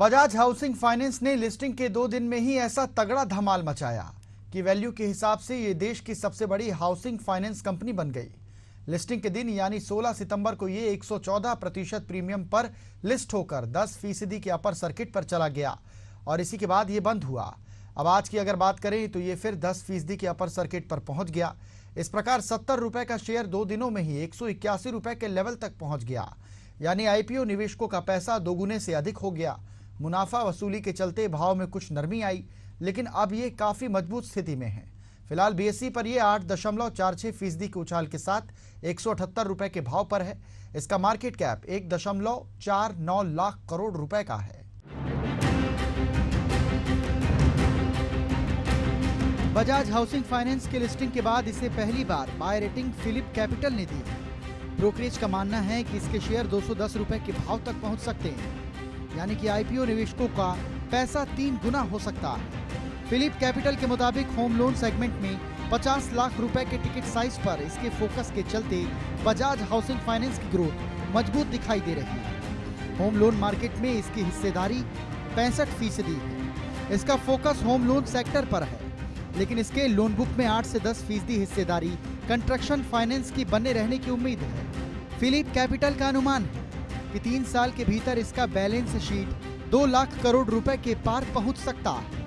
Bajaj housing finance ने listing के 2 दिन में ही ऐसा तगड़ा धमाल मचाया कि वैल्यू के हिसाब से ये देश की सबसे बड़ी हाउसिंग फाइनेंस कंपनी बन गई। लिस्टिंग के दिन यानी 16 सितंबर को ये 114% प्रीमियम पर लिस्ट होकर 10% के अपर सर्किट पर चला गया और इसी के बाद ये बंद हुआ। अब आज की अगर बात करें तो ये फिर 10% के अपर सर्किट पर पहुंच गया। इस प्रकार 70 रुपए का शेयर 2 दिनों में ही 181 रुपए के लेवल तक पहुंच गया। यानी आईपीओ निवेशकों का पैसा दोगुने से अधिक हो गया। मुनाफा वसूली के चलते भाव में कुछ नरमी आई, लेकिन अब ये काफी मजबूत स्थिति में है। फिलहाल बीएसई पर ये 8.46% के उछाल के साथ 178 रुपए के भाव पर है। इसका मार्केट कैप 1.49 लाख करोड़ रुपए का है। बजाज हाउसिंग फाइनेंस के लिस्टिंग के बाद इसे पहली बार बाय रेटिंग फिलिप कैपिटल ने दी। ब्रोकरेज का मानना है कि इसके शेयर 210 रुपए के भाव तक पहुंच सकते हैं, यानी कि आईपीओ निवेशकों का पैसा 3 गुना हो सकता है। फिलिप कैपिटल के मुताबिक होम लोन सेगमेंट में 50 लाख रुपए के टिकट साइज पर इसके फोकस के चलते बजाज हाउसिंग फाइनेंस की ग्रोथ मजबूत दिखाई दे रही है। होम लोन मार्केट में इसकी हिस्सेदारी 65% है। इसका फोकस होम लोन सेक्टर पर है, लेकिन इसके लोन बुक में 8 से 10% हिस्सेदारी कंस्ट्रक्शन फाइनेंस की बने रहने की उम्मीद है। फिलिप कैपिटल का अनुमान है कि 3 साल के भीतर इसका बैलेंस शीट 2 लाख करोड़ रुपए के पार पहुंच सकता है।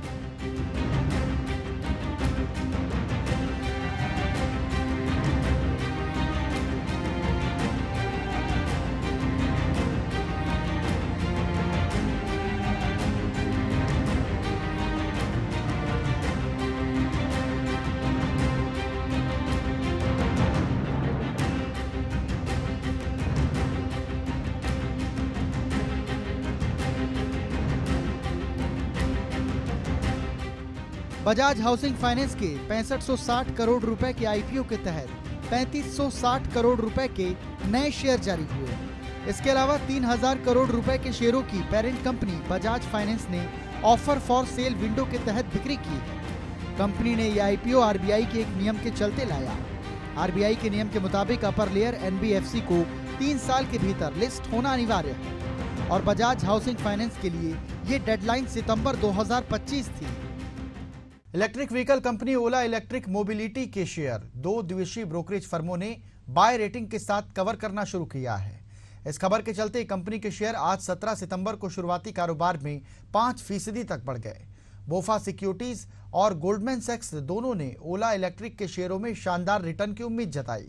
बजाज हाउसिंग फाइनेंस के 6560 करोड़ रुपए के आईपीओ के तहत 3560 करोड़ रुपए के नए शेयर जारी हुए। इसके अलावा 3000 करोड़ रुपए के शेयरों की पेरेंट कंपनी बजाज फाइनेंस ने ऑफर फॉर सेल विंडो के तहत बिक्री की है। कंपनी ने यह आईपीओ आरबीआई के एक नियम के चलते लाया। आरबीआई के नियम के मुताबिक अपर लेयर एनबीएफसी को 3 साल के भीतर लिस्ट होना अनिवार्य है और बजाज हाउसिंग फाइनेंस के लिए ये डेडलाइन सितंबर 2025 थी। इलेक्ट्रिक व्हीकल कंपनी ओला इलेक्ट्रिक मोबिलिटी के शेयर 2 दिवसीय ब्रोकरेज फर्मों ने बाय रेटिंग के साथ कवर करना शुरू किया है। इस खबर के चलते कंपनी के शेयर आज 17 सितंबर को शुरुआती कारोबार में 5% तक बढ़ गए। बोफा सिक्योरिटीज और गोल्डमैन सैक्स दोनों ने ओला इलेक्ट्रिक के शेयरों में शानदार रिटर्न की उम्मीद जताई।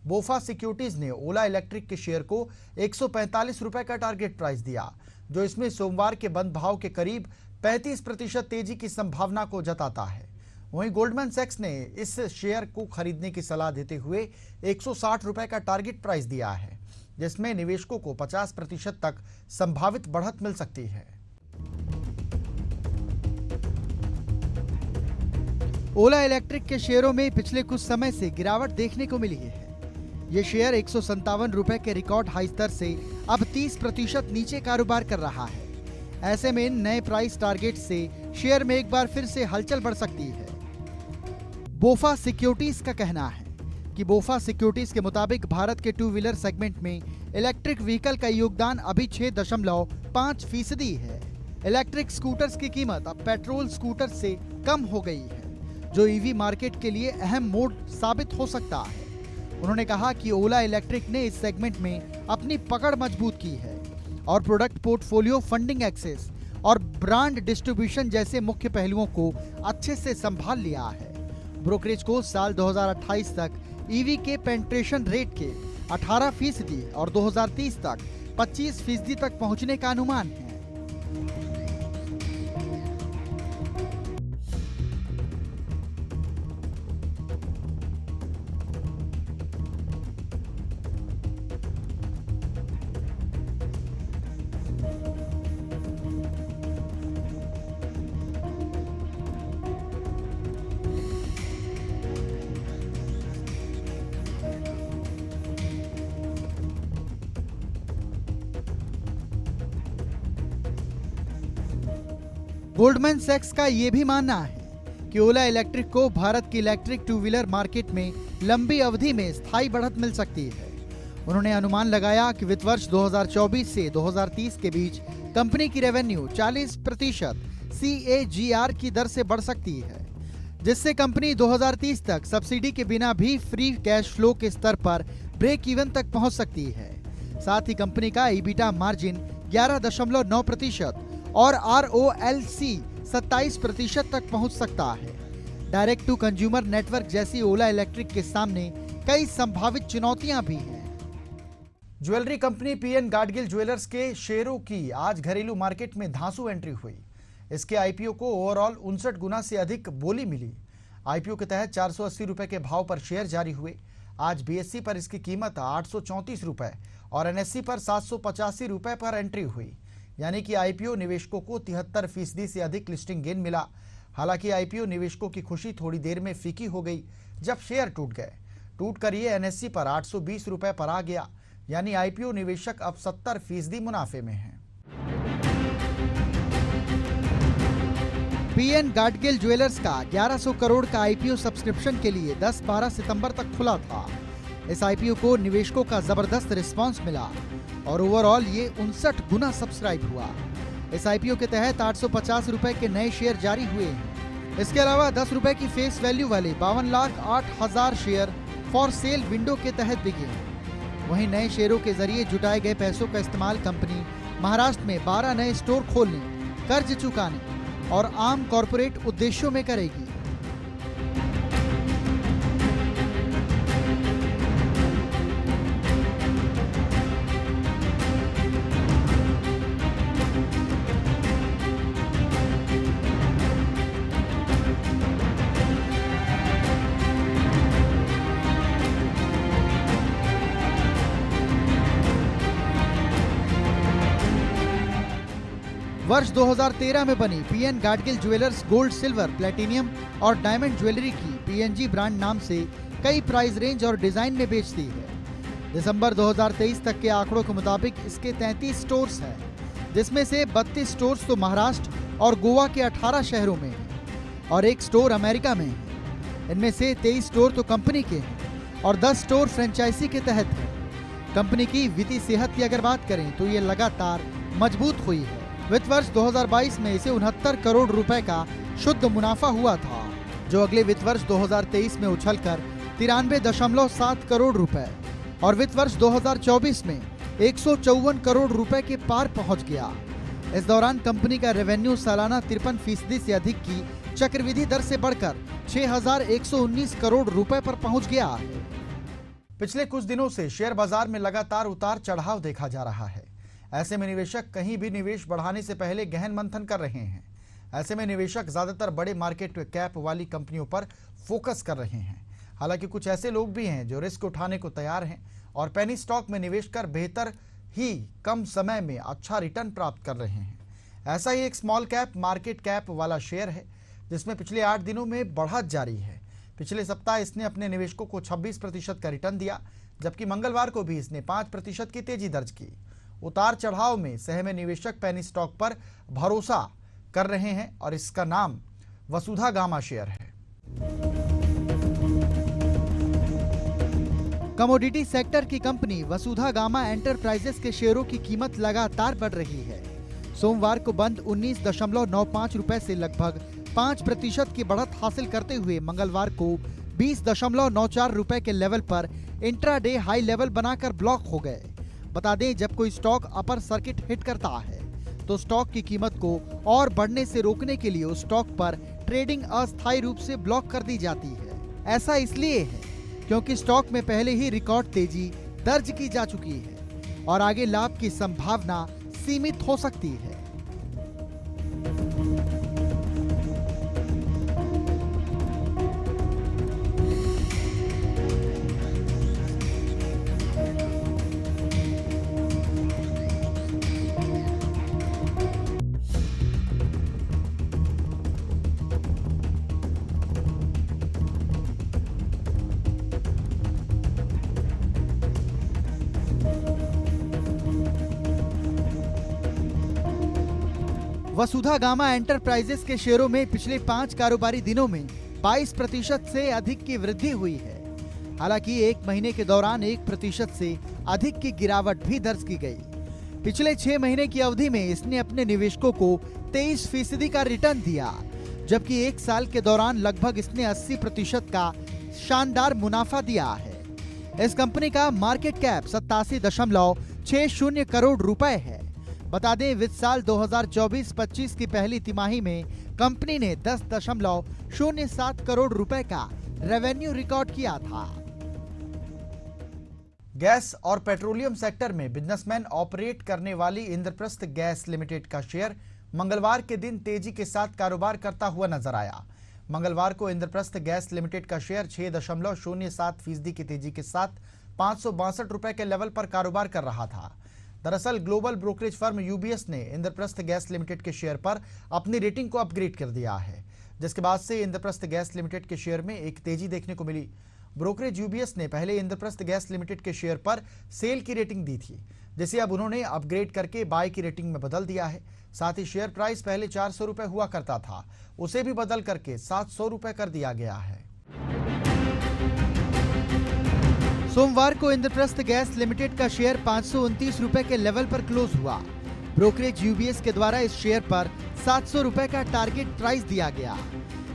बोफा सिक्योरिटीज ने ओला इलेक्ट्रिक के शेयर को 145 रुपए का टारगेट प्राइस दिया, जो इसमें सोमवार के बंद भाव के करीब 35% तेजी की संभावना को जताता है। वहीं गोल्डमैन सैक्स ने इस शेयर को खरीदने की सलाह देते हुए 160 रुपए का टारगेट प्राइस दिया है, जिसमें निवेशकों को 50% तक संभावित बढ़त मिल सकती है। ओला इलेक्ट्रिक के शेयरों में पिछले कुछ समय से गिरावट देखने को मिली है। ये शेयर 157 रुपए के रिकॉर्ड हाई स्तर से अब 30% नीचे कारोबार कर रहा है। ऐसे में नए प्राइस टारगेट से शेयर में एक बार फिर से हलचल बढ़ सकती है। बोफा सिक्योरिटीज का कहना है कि बोफा सिक्योरिटीज के मुताबिक भारत के 2 व्हीलर सेगमेंट में इलेक्ट्रिक व्हीकल का योगदान अभी 6.5% है। इलेक्ट्रिक स्कूटर्स की कीमत अब पेट्रोल स्कूटर से कम हो गई है, जो ईवी मार्केट के लिए अहम मोड़ साबित हो सकता है। उन्होंने कहा कि ओला इलेक्ट्रिक ने इस सेगमेंट में अपनी पकड़ मजबूत की है और प्रोडक्ट पोर्टफोलियो, फंडिंग एक्सेस और ब्रांड डिस्ट्रीब्यूशन जैसे मुख्य पहलुओं को अच्छे से संभाल लिया है। ब्रोकरेज को साल 2028 तक ईवी के पेंट्रेशन रेट के 18% और 2030 तक 25% तक पहुंचने का अनुमान है। गोल्डमैन सैक्स का यह भी मानना है कि ओला इलेक्ट्रिक को भारत की इलेक्ट्रिक 2 व्हीलर मार्केट में लंबी अवधि में स्थायी बढ़त मिल सकती है। उन्होंने अनुमान लगाया कि वित्त वर्ष 2024 से 2030 के बीच कंपनी की रेवेन्यू 40% CAGR की दर से बढ़ सकती है, जिससे कंपनी 2030 तक सब्सिडी के बिना भी फ्री कैश फ्लो के स्तर पर ब्रेक इवन तक पहुंच सकती है। साथ ही कंपनी का EBITDA मार्जिन 11.9% और ROLC 27% तक पहुंच सकता है। डायरेक्ट टू कंज्यूमर नेटवर्क जैसी ओला इलेक्ट्रिक के सामने कई संभावित चुनौतियां भी हैं। Jewellery company PN Gadgil jewellers के शेयरों की आज घरेलू मार्केट में धांसू एंट्री हुई। इसके IPO को ओवरऑल 59 गुना से अधिक बोली मिली। IPO के तहत 480 रुपए के भाव पर शेयर जारी हुए। आज BSE पर इसकी कीमत 834 रुपए और NSE पर 785 रुपए पर एंट्री हुई, यानी कि IPO निवेशकों को 73% से अधिक लिस्टिंग गेन मिला। हालांकि IPO निवेशकों की खुशी थोड़ी देर में फीकी हो गई जब शेयर टूट गए। टूटकर ये NSE पर 820 रुपए पर आ गया, यानी IPO निवेशक अब 70% मुनाफे में हैं। PN गाडगिल ज्वेलर्स का 1100 करोड़ का IPO सब्सक्रिप्शन के लिए 10-12 सितंबर तक खुला था। इस IPO को निवेशकों का जबरदस्त रिस्पांस मिला और ओवरऑल ये 59 गुना सब्सक्राइब हुआ। इस IPO के तहत 850 रुपए के नए शेयर जारी हुए हैं। इसके अलावा 10 रुपए की फेस वैल्यू वाले 52,08,000 शेयर फॉर सेल विंडो के तहत बिके हैं। वहीं नए शेयरों के जरिए जुटाए गए पैसों का इस्तेमाल कंपनी महाराष्ट्र में 12 नए स्टोर खोलने, कर्ज चुकाने और आम कॉरपोरेट उद्देश्यों में करेगी। वर्ष 2013 में बनी PN Gadgil jewellers gold, silver, platinum और डायमंड ज्वेलरी की PNG ब्रांड नाम से कई प्राइस रेंज और डिजाइन में बेचती है। दिसंबर 2023 तक के आंकड़ों के मुताबिक इसके 33 स्टोर्स हैं, जिसमें से 32 स्टोर्स तो महाराष्ट्र और गोवा के 18 शहरों में हैं और एक स्टोर अमेरिका में है। इनमें से 23 स्टोर तो कंपनी के हैं और 10 स्टोर फ्रेंचाइजी के तहत है। कंपनी की वित्तीय सेहत की अगर बात करें तो ये लगातार मजबूत हुई है। वित्त वर्ष 2022 में इसे 69 करोड़ रुपए का शुद्ध मुनाफा हुआ था, जो अगले वित्त वर्ष 2023 में उछलकर 93.7 करोड़ रुपए और वित्त वर्ष 2024 में 154 करोड़ रुपए के पार पहुंच गया। इस दौरान कंपनी का रेवेन्यू सालाना 53% से अधिक की चक्रवृद्धि दर से बढ़कर 6,119 करोड़ रुपए पर पहुंच गया है। पिछले कुछ दिनों से शेयर बाजार में लगातार उतार चढ़ाव देखा जा रहा है। ऐसे में निवेशक कहीं भी निवेश बढ़ाने से पहले गहन मंथन कर रहे हैं। ऐसे में निवेशक ज्यादातर बड़े मार्केट कैप वाली कंपनियों पर फोकस कर रहे हैं। हालांकि कुछ ऐसे लोग भी हैं जो रिस्क उठाने को तैयार हैं और पेनी स्टॉक में निवेश कर बेहतर ही कम समय में अच्छा रिटर्न प्राप्त कर रहे हैं। ऐसा ही एक स्मॉल कैप मार्केट कैप वाला शेयर है, जिसमें पिछले 8 दिनों में बढ़त जारी है। पिछले सप्ताह इसने अपने निवेशकों को 26% का रिटर्न दिया, जबकि मंगलवार को भी इसने 5% की तेजी दर्ज की। उतार चढ़ाव में सहमे निवेशक पेनी स्टॉक पर भरोसा कर रहे हैं और इसका नाम वसुधा गामा शेयर है। कमोडिटी सेक्टर की कंपनी वसुधा गामा एंटरप्राइजेस के शेयरों की कीमत लगातार बढ़ रही है। सोमवार को बंद 19.95 रुपए से लगभग 5% की बढ़त हासिल करते हुए मंगलवार को 20.94 रुपए के लेवल पर इंट्राडे हाई लेवल बनाकर ब्लॉक हो गए। बता दें, जब कोई स्टॉक अपर सर्किट हिट करता है तो स्टॉक की कीमत को और बढ़ने से रोकने के लिए उस स्टॉक पर ट्रेडिंग अस्थायी रूप से ब्लॉक कर दी जाती है। ऐसा इसलिए है क्योंकि स्टॉक में पहले ही रिकॉर्ड तेजी दर्ज की जा चुकी है और आगे लाभ की संभावना सीमित हो सकती है। वसुधा गामा एंटरप्राइजेस के शेयरों में पिछले 5 कारोबारी दिनों में 22% से अधिक की वृद्धि हुई है। हालांकि एक महीने के दौरान 1% से अधिक की गिरावट भी दर्ज की गई। पिछले 6 महीने की अवधि में इसने अपने निवेशकों को 23% का रिटर्न दिया, जबकि 1 साल के दौरान लगभग इसने 80% का शानदार मुनाफा दिया है। इस कंपनी का मार्केट कैप 87.60 करोड़ रुपए है। बता दें, वित्त साल 2024-25 की पहली तिमाही में कंपनी ने 10.07 करोड़ रुपए का रेवेन्यू रिकॉर्ड किया था। गैस और पेट्रोलियम सेक्टर में बिजनेसमैन ऑपरेट करने वाली इंद्रप्रस्थ गैस लिमिटेड का शेयर मंगलवार के दिन तेजी के साथ कारोबार करता हुआ नजर आया। मंगलवार को इंद्रप्रस्थ गैस लिमिटेड का शेयर 6.07% की तेजी के साथ 562 रुपए के लेवल पर कारोबार कर रहा था। दरअसल ग्लोबल ब्रोकरेज फर्म यूबीएस ने इंद्रप्रस्थ गैस लिमिटेड के शेयर पर अपनी रेटिंग को अपग्रेड कर दिया है, जिसके बाद से इंद्रप्रस्थ गैस लिमिटेड के शेयर में एक तेजी देखने को मिली। ब्रोकरेज यूबीएस ने पहले इंद्रप्रस्थ गैस लिमिटेड के शेयर पर सेल की रेटिंग दी थी, जिसे अब उन्होंने अपग्रेड करके बाय की रेटिंग में बदल दिया है। साथ ही शेयर प्राइस पहले 400 रुपए हुआ करता था, उसे भी बदल करके 700 रुपए कर दिया गया है। सोमवार को इंद्रप्रस्थ गैस लिमिटेड का शेयर 529 रुपए के लेवल पर क्लोज हुआ। ब्रोकरेज यूबीएस के द्वारा इस शेयर पर 700 रुपए का टारगेट प्राइस दिया गया।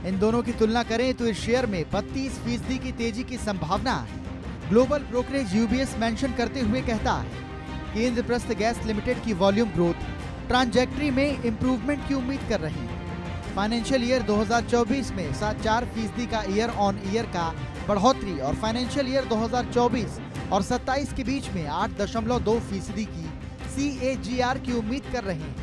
इन दोनों की तुलना करें तो इस शेयर में 32% की तेजी की संभावना है। ग्लोबल ब्रोकरेज यूबीएस मेंशन करते हुए कहता है कि इंद्रप्रस्थ गैस लिमिटेड की वॉल्यूम ग्रोथ ट्रांजैक्टरी में इंप्रूवमेंट की उम्मीद कर रही है। फाइनेंशियल ईयर 2024 में 7.4% का ईयर ऑन ईयर का बढ़ोतरी और फाइनेंशियल ईयर 2024 और 27 के बीच में 8.2% की CAGR की उम्मीद कर रहे हैं।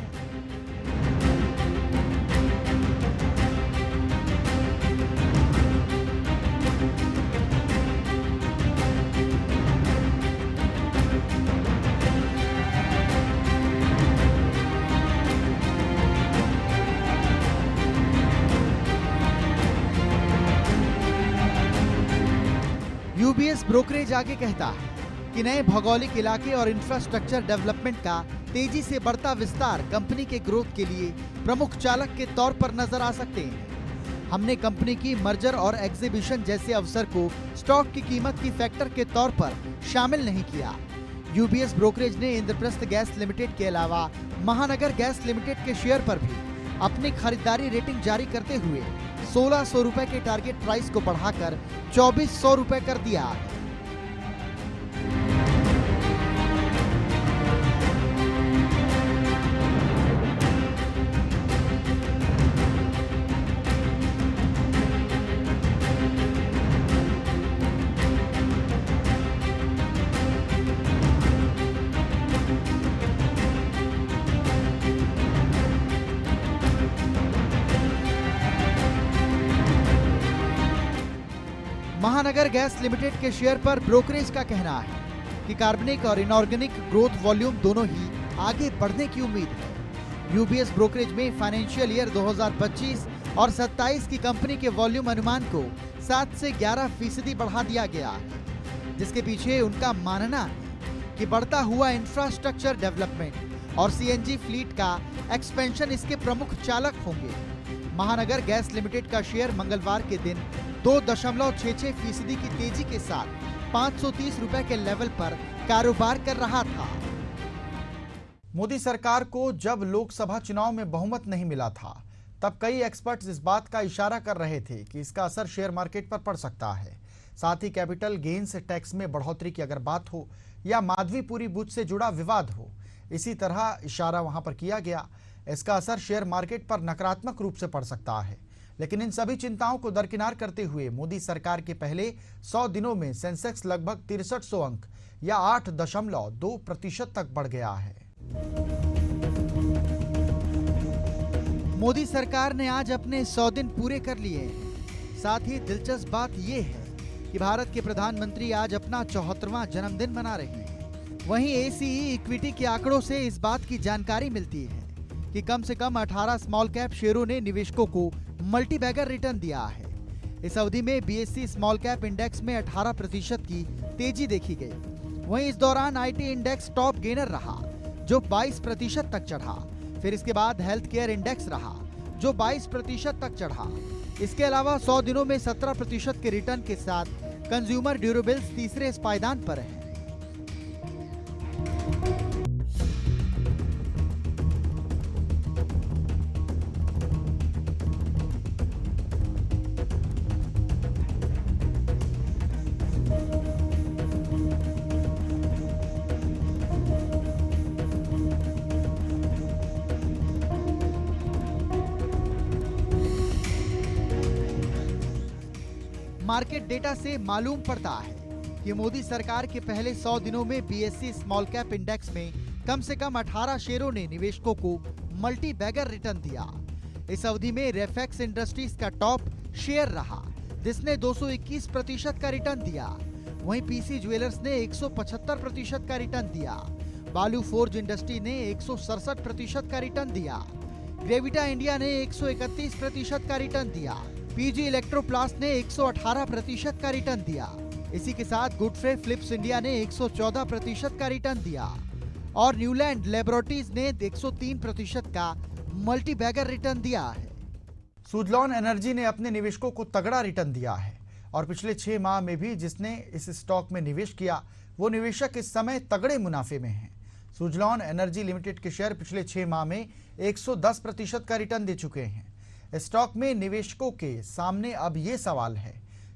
यूबीएस ब्रोकरेज आगे कहता है कि नए भौगोलिक इलाके और इंफ्रास्ट्रक्चर डेवलपमेंट का तेजी से बढ़ता विस्तार कंपनी के ग्रोथ के लिए प्रमुख चालक के तौर पर नजर आ सकते हैं। हमने कंपनी की मर्जर और एग्जीबिशन जैसे अवसर को स्टॉक की कीमत की फैक्टर के तौर पर शामिल नहीं किया। यूबीएस ब्रोकरेज ने इंद्रप्रस्थ गैस लिमिटेड के अलावा महानगर गैस लिमिटेड के शेयर पर भी अपनी खरीदारी रेटिंग जारी करते हुए 1600 रुपए के टारगेट प्राइस को बढ़ाकर 2400 रुपए कर दिया। महानगर गैस लिमिटेड के शेयर पर ब्रोकरेज का कहना है कि कार्बनिक और इनऑर्गेनिक ग्रोथ वॉल्यूम दोनों ही आगे बढ़ने की उम्मीद है। यूबीएस ब्रोकरेज में फाइनेंशियल ईयर 2025 और 27 की कंपनी के वॉल्यूम अनुमान को 7 से 11% बढ़ा दिया गया है, जिसके पीछे उनका मानना है कि बढ़ता हुआ इंफ्रास्ट्रक्चर डेवलपमेंट और सीएनजी फ्लीट का एक्सपेंशन इसके प्रमुख चालक होंगे। महानगर गैस लिमिटेड का शेयर मंगलवार के दिन 2.66% की तेजी के साथ 530 रुपए के लेवल पर कारोबार कर रहा था। मोदी सरकार को जब लोकसभा चुनाव में बहुमत नहीं मिला था, तब कई एक्सपर्ट्स इस बात का इशारा कर रहे थे कि इसका असर शेयर मार्केट पर पड़ सकता है। साथ ही कैपिटल गेन्स टैक्स में बढ़ोतरी की अगर बात हो या माधवीपुरी बूथ से जुड़ा विवाद हो, इसी तरह इशारा वहां पर किया गया। इसका असर शेयर मार्केट पर नकारात्मक रूप से पड़ सकता है। लेकिन इन सभी चिंताओं को दरकिनार करते हुए मोदी सरकार के पहले 100 दिनों में सेंसेक्स लगभग 6300 अंक या 8.2% तक बढ़ गया है। मोदी सरकार ने आज अपने 100 दिन पूरे कर लिए हैं। साथ ही दिलचस्प बात यह है कि भारत के प्रधानमंत्री आज अपना 74वां जन्मदिन मना रहे हैं। वहीं एसीई इक्विटी के आंकड़ों से इस बात की जानकारी मिलती है कि कम से कम 18 स्मॉल कैप शेयरों ने निवेशकों को मल्टीबैगर रिटर्न दिया है। इस अवधि में बीएसई स्मॉल कैप इंडेक्स में 18% की तेजी देखी गई। वहीं इस दौरान आईटी इंडेक्स टॉप गेनर रहा, जो 22% तक चढ़ा। फिर इसके बाद हेल्थ केयर इंडेक्स रहा, जो 22% तक चढ़ा। इसके अलावा 100 दिनों में 17% के रिटर्न के साथ कंज्यूमर ड्यूरेबल्स तीसरे पायदान पर है। मार्केट डेटा से मालूम पड़ता है कि मोदी सरकार के पहले 100 दिनों में बीएसई स्मॉल कैप इंडेक्स में कम से कम 18 शेयरों ने निवेशकों को मल्टी बैगर रिटर्न दिया। इस अवधि में रेफेक्स इंडस्ट्रीज का टॉप शेयर रहा, जिसने 221% का रिटर्न दिया। वहीं पीसी ज्वेलर्स ने 175% का रिटर्न दिया। बालू फोर्ज इंडस्ट्री ने 167% का रिटर्न दिया। ग्रेविटा इंडिया ने 131% का रिटर्न दिया। पीजी इलेक्ट्रोप्लास्ट ने 118% का रिटर्न दिया। इसी के साथ गुडफ्रे फिलिप्स इंडिया ने 114% का रिटर्न दिया और न्यूलैंड लैबोरेटरीज ने 103% का मल्टी बैगर रिटर्न दिया है। सुजलॉन एनर्जी ने अपने निवेशकों को तगड़ा रिटर्न दिया है और पिछले 6 माह में भी जिसने इस स्टॉक में निवेश किया वो निवेशक इस समय तगड़े मुनाफे में हैं। सुजलॉन एनर्जी लिमिटेड के शेयर पिछले 6 माह में 110% का रिटर्न दे चुके हैं। स्टॉक में निवेशकों के सामने अब ये सवाल है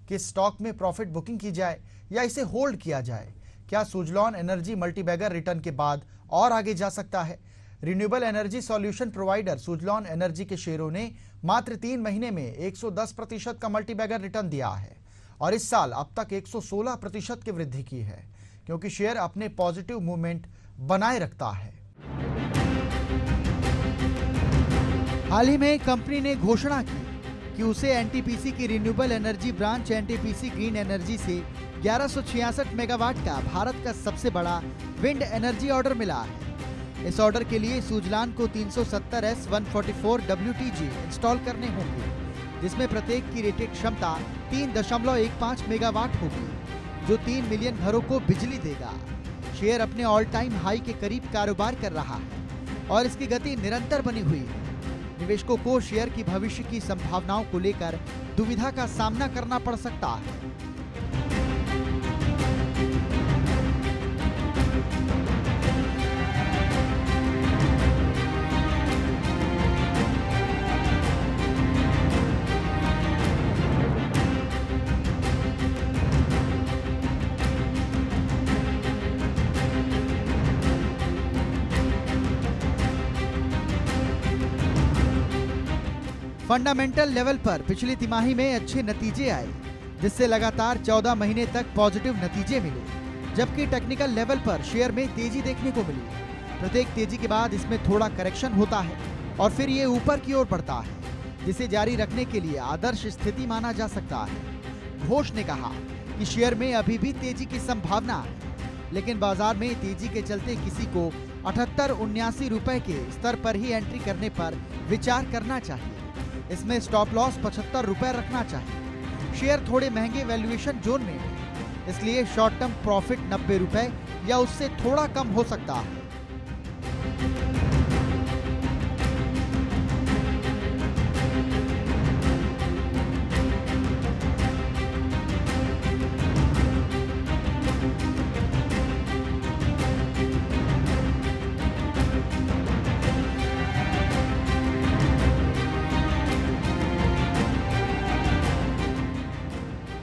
कि स्टॉक में प्रॉफिट बुकिंग की जाए या इसे होल्ड किया जाए। क्या सुजलॉन एनर्जी मल्टीबैगर रिटर्न के बाद और आगे जा सकता है? Renewable energy solution provider Suzlon energy के शेयरों ने मात्र 3 महीने में 110% का मल्टीबैगर रिटर्न दिया है और इस साल अब तक 116% की वृद्धि की है, क्योंकि शेयर अपने पॉजिटिव मूवमेंट बनाए रखता है। हाल ही में कंपनी ने घोषणा की कि उसे एनटीपीसी की renewable energy branch NTPC green energy से 1166 मेगावाट का भारत का सबसे बड़ा विंड एनर्जी ऑर्डर मिला है। इस ऑर्डर के लिए सुजलॉन को 370S144 WTG इंस्टॉल करने होंगे, जिसमें प्रत्येक की रेटेड क्षमता 3.15 मेगावाट होगी, जो 3 मिलियन घरों को बिजली देगा। शेयर अपने ऑल टाइम हाई के करीब कारोबार कर रहा है और इसकी गति निरंतर बनी हुई है। निवेशकों को शेयर की भविष्य की संभावनाओं को लेकर दुविधा का सामना करना पड़ सकता है। फंडामेंटल लेवल पर पिछली तिमाही में अच्छे नतीजे आए, जिससे लगातार 14 महीने तक पॉजिटिव नतीजे मिले, जबकि टेक्निकल लेवल पर शेयर में तेजी देखने को मिली। प्रत्येक तेजी के बाद इसमें थोड़ा करेक्शन होता है और फिर ये ऊपर की ओर बढ़ता है, जिसे जारी रखने के लिए आदर्श स्थिति माना जा सकता है। घोष ने कहा कि शेयर में अभी भी तेजी की संभावना है, लेकिन बाजार में तेजी के चलते किसी को 78-79 रुपए के स्तर पर ही एंट्री करने पर विचार करना चाहिए। इसमें स्टॉप लॉस 75 रुपए रखना चाहिए। शेयर थोड़े महंगे वैल्यूएशन जोन में है, इसलिए शॉर्ट टर्म प्रॉफिट 90 रुपए या उससे थोड़ा कम हो सकता है।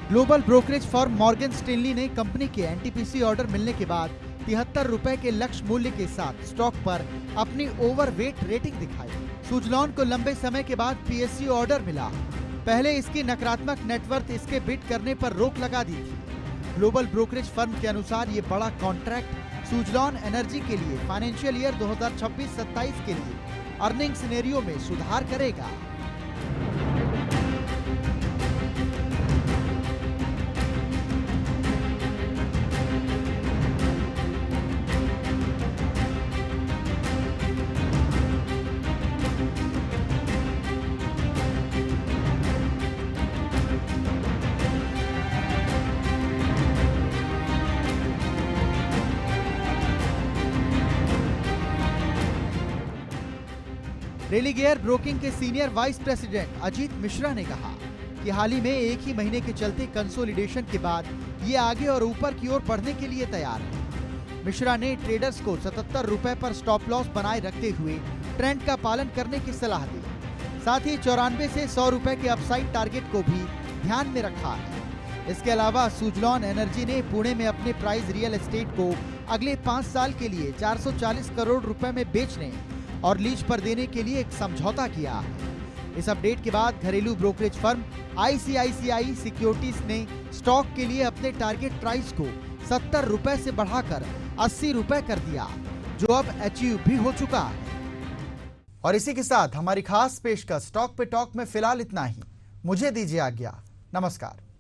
Global brokerage firm Morgan Stanley ने कंपनी के एनटीपीसी ऑर्डर मिलने के बाद 73 रुपए के लक्ष्य मूल्य के साथ स्टॉक पर अपनी ओवरवेट रेटिंग दिखाई। सुजलॉन को लंबे समय के बाद पीएसयू ऑर्डर मिला। पहले इसकी नकारात्मक नेटवर्थ इसके बिड करने पर रोक लगा दी थी। ग्लोबल ब्रोकरेज फर्म के अनुसार ये बड़ा कॉन्ट्रैक्ट सुजलॉन एनर्जी के लिए फाइनेंशियल ईयर 2026-27 के लिए अर्निंग सिनेरियो में सुधार करेगा। रेलिगेयर ब्रोकिंग के senior vice president Ajit Mishra ने कहा कि हाल ही में एक ही महीने के चलते कंसोलिडेशन के बाद ये आगे और ऊपर की ओर बढ़ने के लिए तैयार है। मिश्रा ने ट्रेडर्स को 77 रुपए पर स्टॉप लॉस बनाए रखते हुए ट्रेंड का पालन करने की सलाह दी। साथ ही 94 से 100 रुपए के अपसाइड टारगेट को भी ध्यान में रखा है। इसके अलावा सुजलॉन एनर्जी ने पुणे में अपने प्राइस रियल एस्टेट को अगले 5 साल के लिए 440 करोड़ रुपए में बेचने और लीज पर देने के लिए एक समझौता किया है। इस अपडेट के बाद घरेलू ब्रोकरेज फर्म ICICI सिक्योरिटीज ने स्टॉक के लिए अपने टारगेट प्राइस को 70 रुपए से बढ़ाकर 80 रुपए कर दिया, जो अब अचीव भी हो चुका है। और इसी के साथ हमारी खास पेशकश स्टॉक पे टॉक में फिलहाल इतना ही। मुझे दीजिए आज्ञा। नमस्कार।